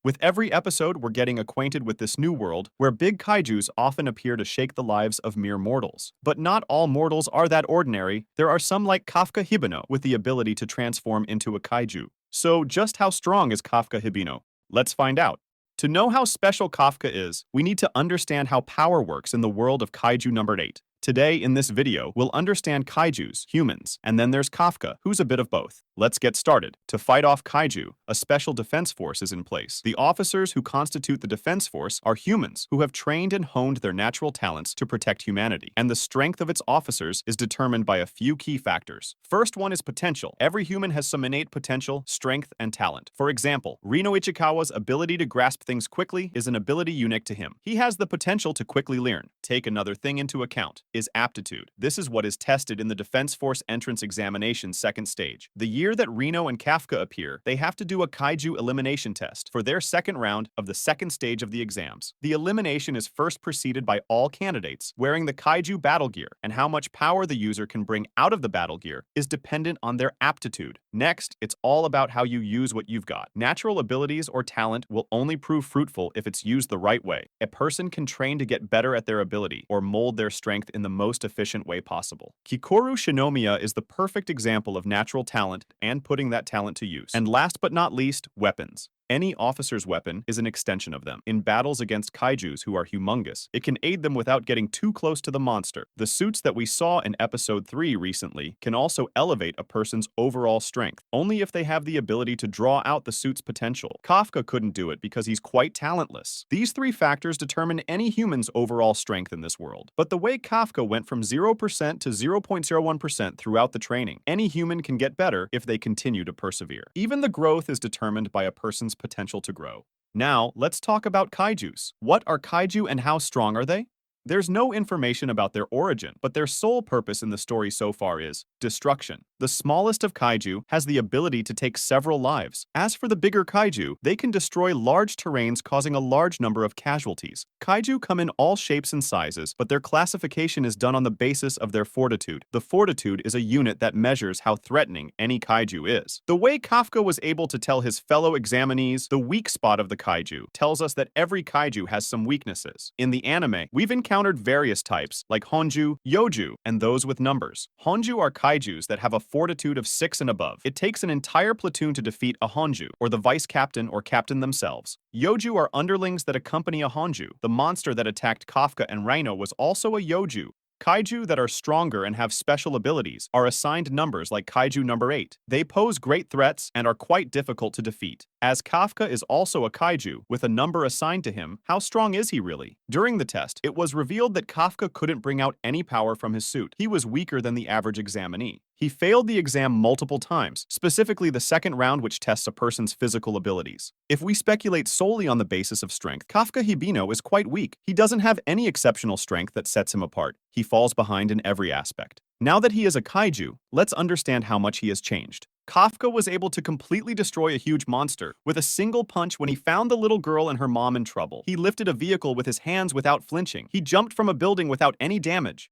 With every episode, we're getting acquainted with this new world where big kaijus often appear to shake the lives of mere mortals. But not all mortals are that ordinary. There are some like Kafka Hibino with the ability to transform into a kaiju. So just how strong is Kafka Hibino? Let's find out. To know how special Kafka is, we need to understand how power works in the world of Kaiju number 8. Today, in this video, we'll understand kaijus, humans, and then there's Kafka, who's a bit of both. Let's get started. To fight off kaiju, a special defense force is in place. The officers who constitute the defense force are humans who have trained and honed their natural talents to protect humanity. And the strength of its officers is determined by a few key factors. First one is potential. Every human has some innate potential, strength, and talent. For example, Reno Ichikawa's ability to grasp things quickly is an ability unique to him. He has the potential to quickly learn. Take another thing into account. Is aptitude. This is what is tested in the Defense Force Entrance Examination second stage. The year that Reno and Kafka appear, they have to do a kaiju elimination test for their second round of the second stage of the exams. The elimination is first preceded by all candidates wearing the kaiju battle gear, and how much power the user can bring out of the battle gear is dependent on their aptitude. Next, it's all about how you use what you've got. Natural abilities or talent will only prove fruitful if it's used the right way. A person can train to get better at their ability or mold their strength in the most efficient way possible. Kikoru Shinomiya is the perfect example of natural talent and putting that talent to use. And last but not least, weapons. Any officer's weapon is an extension of them. In battles against kaijus who are humongous, it can aid them without getting too close to the monster. The suits that we saw in episode 3 recently can also elevate a person's overall strength, only if they have the ability to draw out the suit's potential. Kafka couldn't do it because he's quite talentless. These three factors determine any human's overall strength in this world. But the way Kafka went from 0% to 0.01% throughout the training, any human can get better if they continue to persevere. Even the growth is determined by a person's potential to grow. Now, let's talk about kaijus. What are kaiju and how strong are they? There's no information about their origin, but their sole purpose in the story so far is destruction. The smallest of kaiju has the ability to take several lives. As for the bigger kaiju, they can destroy large terrains, causing a large number of casualties. Kaiju come in all shapes and sizes, but their classification is done on the basis of their fortitude. The fortitude is a unit that measures how threatening any kaiju is. The way Kafka was able to tell his fellow examinees the weak spot of the kaiju tells us that every kaiju has some weaknesses. In the anime, we've encountered various types, like Honju, Yoju, and those with numbers. Honju are kaijus that have a fortitude of 6 and above. It takes an entire platoon to defeat a Honju, or the vice captain or captain themselves. Yoju are underlings that accompany a Honju. The monster that attacked Kafka and Reno was also a Yoju. Kaiju that are stronger and have special abilities are assigned numbers like Kaiju number 8. They pose great threats and are quite difficult to defeat. As Kafka is also a kaiju with a number assigned to him, how strong is he really? During the test, it was revealed that Kafka couldn't bring out any power from his suit. He was weaker than the average examinee. He failed the exam multiple times, specifically the second round, which tests a person's physical abilities. If we speculate solely on the basis of strength, Kafka Hibino is quite weak. He doesn't have any exceptional strength that sets him apart. He falls behind in every aspect. Now that he is a kaiju, let's understand how much he has changed. Kafka was able to completely destroy a huge monster with a single punch when he found the little girl and her mom in trouble. He lifted a vehicle with his hands without flinching. He jumped from a building without any damage.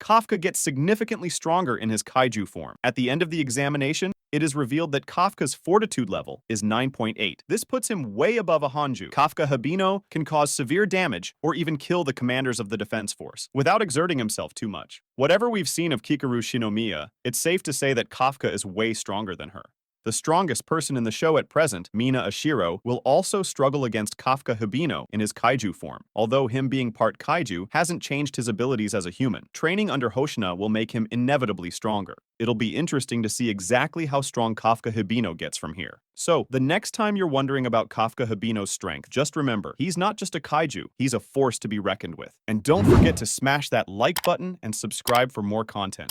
Kafka gets significantly stronger in his kaiju form. At the end of the examination, it is revealed that Kafka's fortitude level is 9.8. This puts him way above a Honju. Kafka Hibino can cause severe damage or even kill the commanders of the defense force without exerting himself too much. Whatever we've seen of Kikoru Shinomiya, it's safe to say that Kafka is way stronger than her. The strongest person in the show at present, Mina Ashiro, will also struggle against Kafka Hibino in his kaiju form. Although him being part kaiju hasn't changed his abilities as a human, training under Hoshina will make him inevitably stronger. It'll be interesting to see exactly how strong Kafka Hibino gets from here. So, the next time you're wondering about Kafka Hibino's strength, just remember, he's not just a kaiju, he's a force to be reckoned with. And don't forget to smash that like button and subscribe for more content.